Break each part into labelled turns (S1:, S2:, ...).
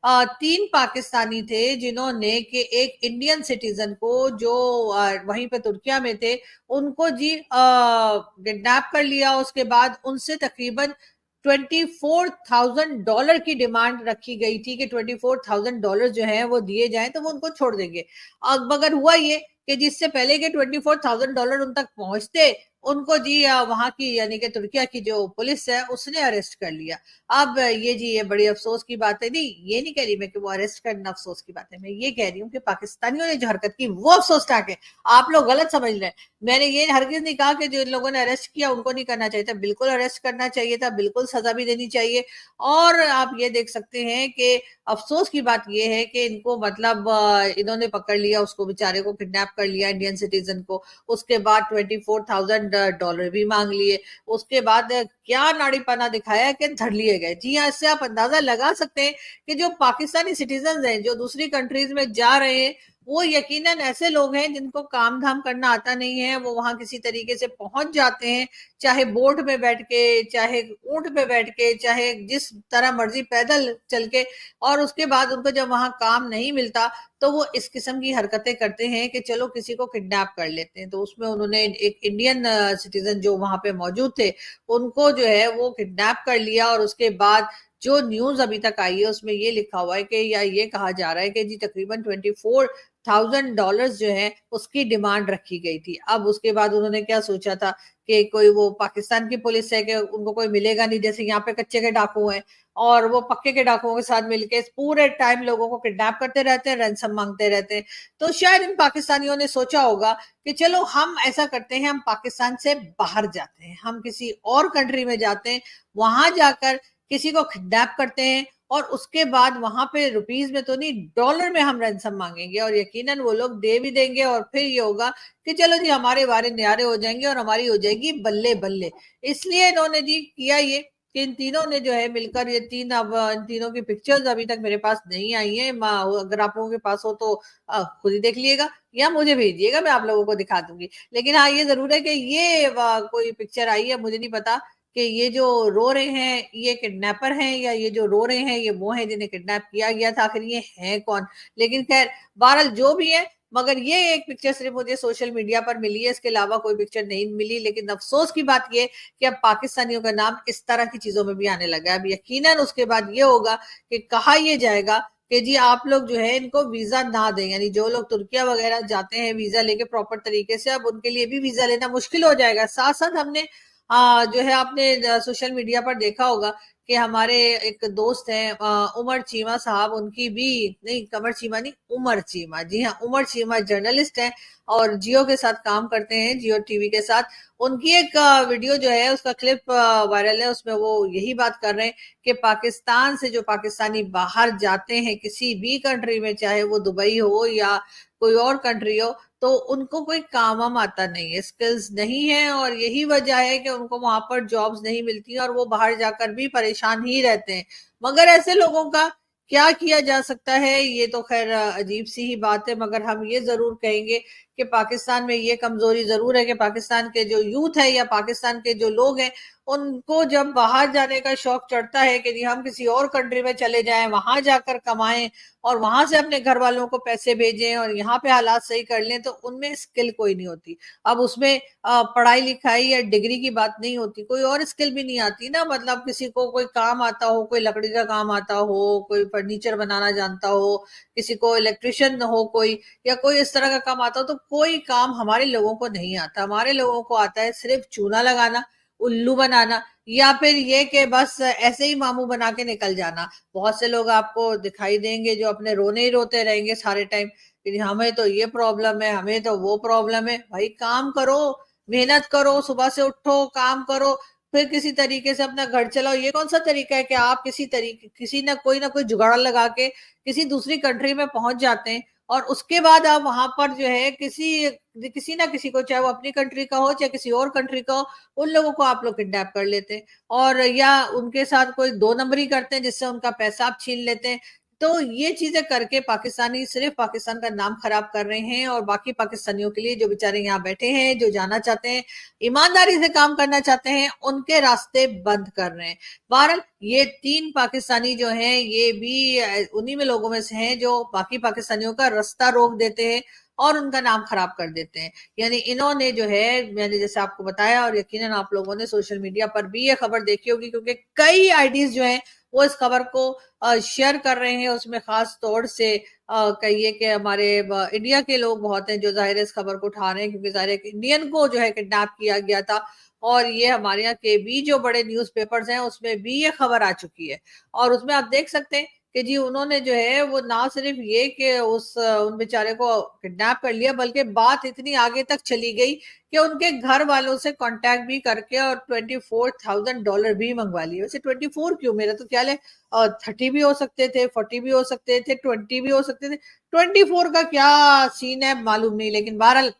S1: तीन पाकिस्तानी थे जिन्होंने कि एक इंडियन सिटीजन को जो वहीं पे तुर्किया में थे, उनको जी किडनैप कर लिया। उसके बाद उनसे तकरीबन $24,000 की डिमांड रखी गई थी कि $24,000 जो है वो दिए जाएं तो वो उनको छोड़ देंगे। अब मगर हुआ ये कि जिससे पहले के $24,000 उन तक पहुंचते, उनको जी वहां की यानी कि तुर्किया की जो पुलिस है उसने अरेस्ट कर लिया। अब ये जी ये बड़ी अफसोस की बात है। नहीं, ये नहीं कह रही मैं कि वो अरेस्ट करना अफसोस की बात है, मैं ये कह रही हूँ कि पाकिस्तानियों ने जो हरकत की वो अफसोसनाक है। आप लोग गलत समझ रहे हैं। मैंने ये हरगिज नहीं कहा कि जो इन लोगों ने अरेस्ट किया उनको नहीं करना चाहिए था, बिल्कुल अरेस्ट करना चाहिए था, बिल्कुल सजा भी देनी चाहिए। और आप ये देख सकते हैं कि अफसोस की बात ये है कि इनको मतलब इन्होंने पकड़ लिया, उसको बेचारे को किडनैप कर लिया इंडियन सिटीजन को। उसके बाद $24,000 भी मांग लिए। उसके बाद क्या नाड़ीपना दिखाया कि धर लिए गए। जी हाँ, इससे आप अंदाजा लगा सकते हैं कि जो पाकिस्तानी सिटीजन हैं जो दूसरी कंट्रीज में जा रहे हैं, वो यकीनन ऐसे लोग हैं जिनको काम धाम करना आता नहीं है। वो वहां किसी तरीके से पहुंच जाते हैं, चाहे बोट में बैठ के, चाहे ऊंट पे बैठ के, चाहे जिस तरह मर्जी पैदल चल के। और उसके बाद उनको जब वहां काम नहीं मिलता तो वो इस किस्म की हरकतें करते हैं कि चलो किसी को किडनैप कर लेते हैं। तो उसमें उन्होंने एक इंडियन सिटीजन जो वहां पे मौजूद थे, उनको जो है वो किडनैप कर लिया। और उसके बाद जो न्यूज अभी तक आई है उसमें ये लिखा हुआ है कि या ये कहा जा रहा है कि जी तकरीबन $24,000 जो है उसकी डिमांड रखी गई थी। अब उसके बाद उन्होंने क्या सोचा था कि कोई वो पाकिस्तान की पुलिस है कि उनको कोई मिलेगा नहीं, जैसे यहाँ पे कच्चे के डाकू हैं और वो पक्के के डाकुओं के साथ मिलके पूरे टाइम लोगों को किडनैप करते रहते हैं, रैंसम मांगते रहते हैं। तो शायद इन पाकिस्तानियों ने सोचा होगा कि चलो हम ऐसा करते हैं, हम पाकिस्तान से बाहर जाते हैं, हम किसी और कंट्री में जाते हैं, वहां जाकर किसी को किडनैप करते हैं और उसके बाद वहां पे रुपीज में तो नहीं डॉलर में हम रैंसम मांगेंगे और यकीनन वो लोग दे भी देंगे। और फिर ये होगा कि चलो जी हमारे वारे न्यारे हो जाएंगे और हमारी हो जाएगी बल्ले बल्ले। इसलिए इन्होंने जी किया ये कि इन तीनों ने जो है मिलकर ये तीन, अब इन तीनों की पिक्चर्स अभी तक मेरे पास नहीं आई है। अगर आप लोगों के पास हो तो खुद ही देख लीजिएगा या मुझे भेजिएगा, मैं आप लोगों को दिखा दूंगी। लेकिन हाँ ये जरूर है कि ये कोई पिक्चर आई है, मुझे नहीं पता कि ये जो रो रहे हैं ये किडनैपर हैं या ये जो रो रहे हैं ये वो हैं जिन्हें किडनैप किया गया था, आखिर ये हैं कौन। लेकिन खैर बहरहाल जो भी है, मगर ये एक पिक्चर सिर्फ मुझे सोशल मीडिया पर मिली है, इसके अलावा कोई पिक्चर नहीं मिली। लेकिन अफसोस की बात ये कि अब पाकिस्तानियों का नाम इस तरह की चीजों में भी आने लगा है। अब यकीनन उसके बाद ये होगा कि कहा यह जाएगा कि जी आप लोग जो है इनको वीजा ना दें, यानी जो लोग तुर्किया वगैरह जाते हैं वीजा लेके प्रॉपर तरीके से, अब उनके लिए भी वीजा लेना मुश्किल हो जाएगा। साथ साथ हमने जो है आपने सोशल मीडिया पर देखा होगा कि हमारे एक दोस्त हैं उमर चीमा साहब, उनकी भी, नहीं कमर चीमा नहीं, उमर चीमा, जी हाँ उमर चीमा जर्नलिस्ट हैं और जियो के साथ काम करते हैं, जियो टीवी के साथ। उनकी एक वीडियो जो है उसका क्लिप वायरल है, उसमें वो यही बात कर रहे हैं कि पाकिस्तान से जो पाकिस्तानी बाहर जाते हैं किसी भी कंट्री में, चाहे वो दुबई हो या कोई और कंट्री हो, तो उनको कोई काम वाम आता नहीं है, स्किल्स नहीं है और यही वजह है कि उनको वहां पर जॉब्स नहीं मिलती और वो बाहर जाकर भी परेशान ही रहते हैं। मगर ऐसे लोगों का क्या किया जा सकता है, ये तो खैर अजीब सी ही बात है। मगर हम ये जरूर कहेंगे कि पाकिस्तान में ये कमजोरी जरूर है कि पाकिस्तान के जो यूथ है या पाकिस्तान के जो लोग हैं, उनको जब बाहर जाने का शौक चढ़ता है कि जी हम किसी और कंट्री में चले जाएं, वहां जाकर कमाएं और वहां से अपने घर वालों को पैसे भेजें और यहाँ पे हालात सही कर लें, तो उनमें स्किल कोई नहीं होती। अब उसमें पढ़ाई लिखाई या डिग्री की बात नहीं होती, कोई और स्किल भी नहीं आती ना। मतलब किसी को कोई काम आता हो, कोई लकड़ी का काम आता हो, कोई फर्नीचर बनाना जानता हो, किसी को इलेक्ट्रिशियन हो कोई, या कोई इस तरह का काम आता हो, तो कोई काम हमारे लोगों को नहीं आता। हमारे लोगों को आता है सिर्फ चूना लगाना, उल्लू बनाना, या फिर ये कि बस ऐसे ही मामू बना के निकल जाना। बहुत से लोग आपको दिखाई देंगे जो अपने रोने ही रोते रहेंगे सारे टाइम कि हमें तो ये प्रॉब्लम है, हमें तो वो प्रॉब्लम है। भाई काम करो, मेहनत करो, सुबह से उठो, काम करो, फिर किसी तरीके से अपना घर चलाओ। ये कौन सा तरीका है कि आप किसी तरीके, किसी ना कोई जुगाड़ लगा के किसी दूसरी कंट्री में पहुंच जाते हैं और उसके बाद आप वहां पर जो है किसी किसी ना किसी को, चाहे वो अपनी कंट्री का हो चाहे किसी और कंट्री का हो, उन लोगों को आप लोग किडनैप कर लेते हैं और या उनके साथ कोई दो नंबरी करते हैं जिससे उनका पैसा आप छीन लेते हैं। तो ये चीजें करके पाकिस्तानी सिर्फ पाकिस्तान का नाम खराब कर रहे हैं, और बाकी पाकिस्तानियों के लिए जो बेचारे यहाँ बैठे हैं, जो जाना चाहते हैं, ईमानदारी से काम करना चाहते हैं, उनके रास्ते बंद कर रहे हैं। बहरहाल ये 3 पाकिस्तानी जो हैं, ये भी उन्हीं में लोगों में से हैं जो बाकी पाकिस्तानियों का रास्ता रोक देते हैं और उनका नाम खराब कर देते हैं। यानी इन्होंने जो है, मैंने जैसे आपको बताया, और यकीनन आप लोगों ने सोशल मीडिया पर भी ये खबर देखी होगी, क्योंकि कई आईडीज जो हैं वो इस खबर को शेयर कर रहे हैं। उसमें खास तौर से कहिए कि हमारे इंडिया के लोग बहुत हैं जो जाहिर इस खबर को उठा रहे हैं, क्योंकि जाहिर एक इंडियन को जो है किडनैप किया गया था, और ये हमारे यहाँ के भी जो बड़े न्यूज़पेपर्स हैं उसमें भी ये खबर आ चुकी है। और उसमें आप देख सकते हैं कि जी उन्होंने जो है वो ना सिर्फ ये कि उन बेचारे को किडनैप कर लिया, बल्कि बात इतनी आगे तक चली गई कि उनके घर वालों से कांटेक्ट भी करके और $24,000 भी मंगवा लिए। वैसे 24 क्यों, मेरा तो ख्याल है 30 भी हो सकते थे, 40 भी हो सकते थे, 20 भी हो सकते थे। 24 का क्या सीन है मालूम नहीं, लेकिन बहरहाल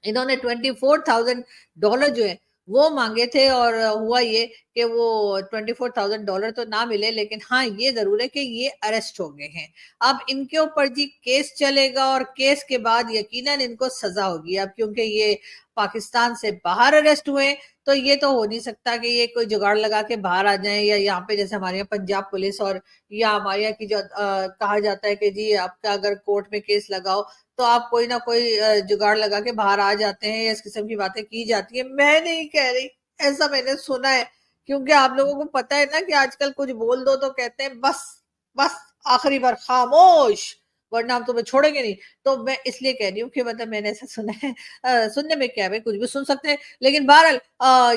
S1: इन्होंने $24,000 जो है वो मांगे थे। और हुआ ये कि वो $24,000 तो ना मिले, लेकिन हाँ ये जरूर है कि ये अरेस्ट हो गए हैं। अब इनके ऊपर जी केस चलेगा, और केस के बाद यकीनन इनको सजा होगी। अब क्योंकि ये पाकिस्तान से बाहर अरेस्ट हुए, तो ये तो हो नहीं सकता कि ये कोई जुगाड़ लगा के बाहर आ जाए, या यहाँ पे जैसे हमारे यहाँ पंजाब पुलिस और या हमारे यहाँ की जो कहा जाता है कि जी आपका अगर कोर्ट में केस लगाओ तो आप कोई ना कोई जुगाड़ लगा के बाहर आ जाते हैं, या इस किस्म की बातें की जाती है। मैं नहीं कह रही, ऐसा मैंने सुना है। क्योंकि आप लोगों को पता है ना कि आजकल कुछ बोल दो तो कहते हैं बस बस आखिरी बार खामोश, वरना हम तुम्हें छोड़ेंगे नहीं। तो मैं इसलिए कह रही हूँ कि मतलब मैंने ऐसा सुना है। सुनने में क्या है भाई, कुछ भी सुन सकते हैं। लेकिन बहरहाल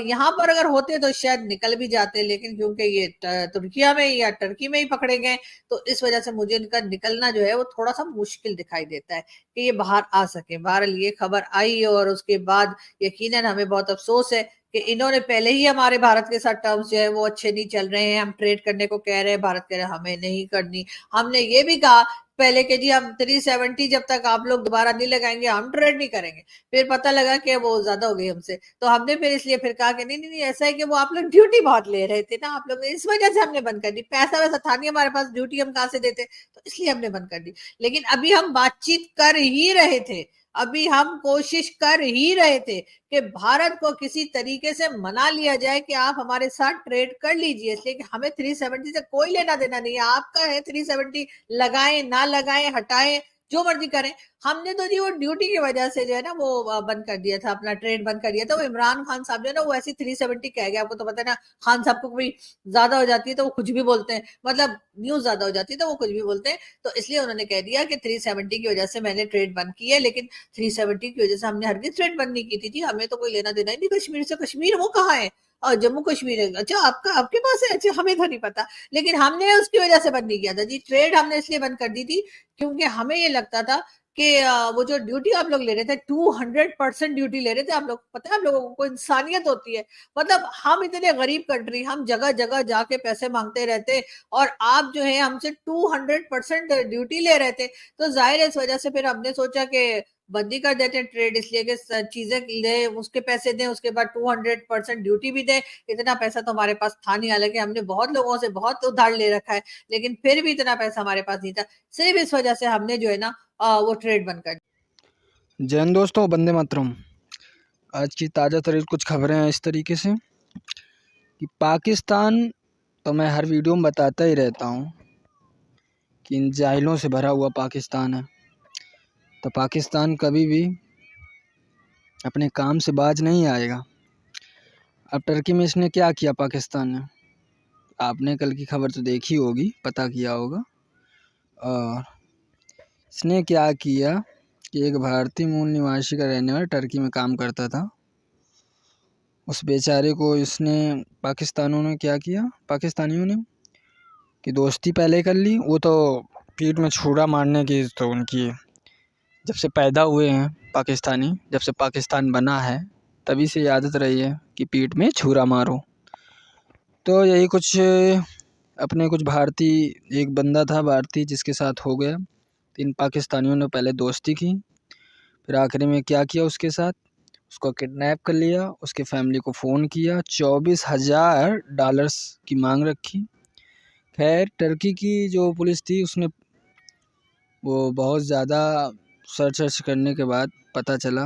S1: यहाँ पर अगर होते तो शायद निकल भी जाते, लेकिन क्योंकि ये तुर्किया में या टर्की में ही पकड़े गए, तो इस वजह से मुझे इनका निकलना जो है वो थोड़ा सा मुश्किल दिखाई देता है कि ये बाहर आ सके। बहरहाल ये खबर आई, और उसके बाद यकीनन हमें बहुत अफसोस है कि इन्होंने पहले ही हमारे भारत के साथ टर्म्स जो है वो अच्छे नहीं चल रहे हैं। हम ट्रेड करने को कह रहे हैं, भारत कह रहे हैं हमें नहीं करनी। हमने ये भी कहा पहले कि जी हम 370 जब तक आप लोग दोबारा नहीं लगाएंगे हम ट्रेड नहीं करेंगे। फिर पता लगा कि वो ज्यादा हो गई हमसे, तो हमने फिर इसलिए फिर कहा कि नहीं नहीं नहीं, ऐसा है कि वो आप लोग ड्यूटी बहुत ले रहे थे ना आप लोग, इस वजह से हमने बंद कर दी। पैसा वैसा था नहीं हमारे पास, ड्यूटी हम कहाँ से देते, तो इसलिए हमने बंद कर दी। लेकिन अभी हम बातचीत कर ही रहे थे, अभी हम कोशिश कर ही रहे थे कि भारत को किसी तरीके से मना लिया जाए कि आप हमारे साथ ट्रेड कर लीजिए, इसलिए कि हमें 370 से कोई लेना देना नहीं है। आपका है 370, लगाएं ना लगाएं, हटाएं, जो मर्जी करें। हमने तो जी वो ड्यूटी की वजह से जो है ना वो बंद कर दिया था, अपना ट्रेड बंद कर दिया था। वो इमरान खान साहब जो है ना वो ऐसी 370 कह गया, आपको तो पता है ना, खान साहब को कोई ज्यादा हो जाती है तो वो कुछ भी बोलते हैं, मतलब न्यूज ज्यादा हो जाती है तो वो कुछ भी बोलते हैं। तो इसलिए उन्होंने कह दिया कि 370 की वजह से मैंने ट्रेड बंद की है, लेकिन 370 की वजह से हमने हरगिज ट्रेड बंद नहीं की थी जी। हमें तो कोई लेना देना ही नहीं कश्मीर से। कश्मीर वो कहाँ है, और जम्मू कश्मीर है, अच्छा आपका आपके पास है, अच्छा हमें तो नहीं पता। लेकिन हमने उसकी वजह से बंद नहीं किया था जी, ट्रेड हमने इसलिए बंद कर दी थी क्योंकि हमें ये लगता था कि वो जो ड्यूटी आप लोग ले रहे थे 200% ड्यूटी ले रहे थे आप लोग, पता है आप लोगों को इंसानियत होती है। मतलब हम इतने गरीब कंट्री, हम जगह जगह जाके पैसे मांगते रहते, और आप जो है हमसे 200% ड्यूटी ले रहे थे। तो जाहिर है इस वजह से फिर हमने सोचा कि बंदी कर देते हैं ट्रेड, इसलिए कि चीजें ले उसके पैसे दें, उसके बाद 200% ड्यूटी भी दें। इतना पैसा तो हमारे पास था नहीं, हालांकि हमने बहुत लोगों से बहुत उधार ले रखा है, लेकिन फिर भी इतना पैसा हमारे पास नहीं था। सिर्फ इस वजह से हमने जो है ना वो ट्रेड बंद कर।
S2: जय हिंद दोस्तों, वंदे मातरम। आज की ताज़ा तरीन कुछ खबरें हैं इस तरीके से कि पाकिस्तान, तो मैं हर वीडियो में बताता ही रहता हूँ कि इन जाहिलों से भरा हुआ पाकिस्तान है। तो पाकिस्तान कभी भी अपने काम से बाज नहीं आएगा। अब टर्की में इसने क्या किया पाकिस्तान ने, आपने कल की खबर तो देखी होगी, पता किया होगा। और इसने क्या किया कि एक भारतीय मूल निवासी का रहने वाला टर्की में काम करता था, उस बेचारे को इसने पाकिस्तानियों ने कि दोस्ती पहले कर ली। वो तो पीठ में छुरा मारने की तो उनकी जब से पैदा हुए हैं पाकिस्तानी, जब से पाकिस्तान बना है तभी से आदत रही है कि पीठ में छुरा मारो। तो यही कुछ अपने कुछ भारतीय, एक बंदा था भारतीय जिसके साथ हो गया। तो इन पाकिस्तानियों ने पहले दोस्ती की, फिर आखिरी में क्या किया उसके साथ, उसको किडनैप कर लिया, उसके फैमिली को फ़ोन किया, $24,000 की मांग रखी खैर टर्की की जो पुलिस थी उसने वो बहुत ज़्यादा सर्च करने के बाद पता चला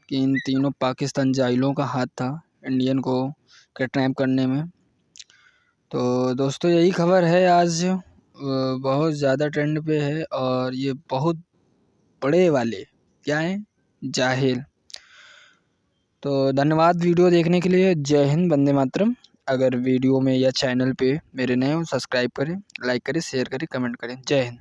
S2: कि इन तीनों पाकिस्तान जाइलों का हाथ था इंडियन को किडनैप करने में। तो दोस्तों यही खबर है आज, बहुत ज़्यादा ट्रेंड पे है और ये बहुत बड़े वाले क्या हैं, जाहिल। तो धन्यवाद वीडियो देखने के लिए। जय हिंद, वंदे मातरम। अगर वीडियो में या चैनल पे मेरे नए हो सब्सक्राइब करें, लाइक करें, शेयर करें, कमेंट करें। जय हिंद।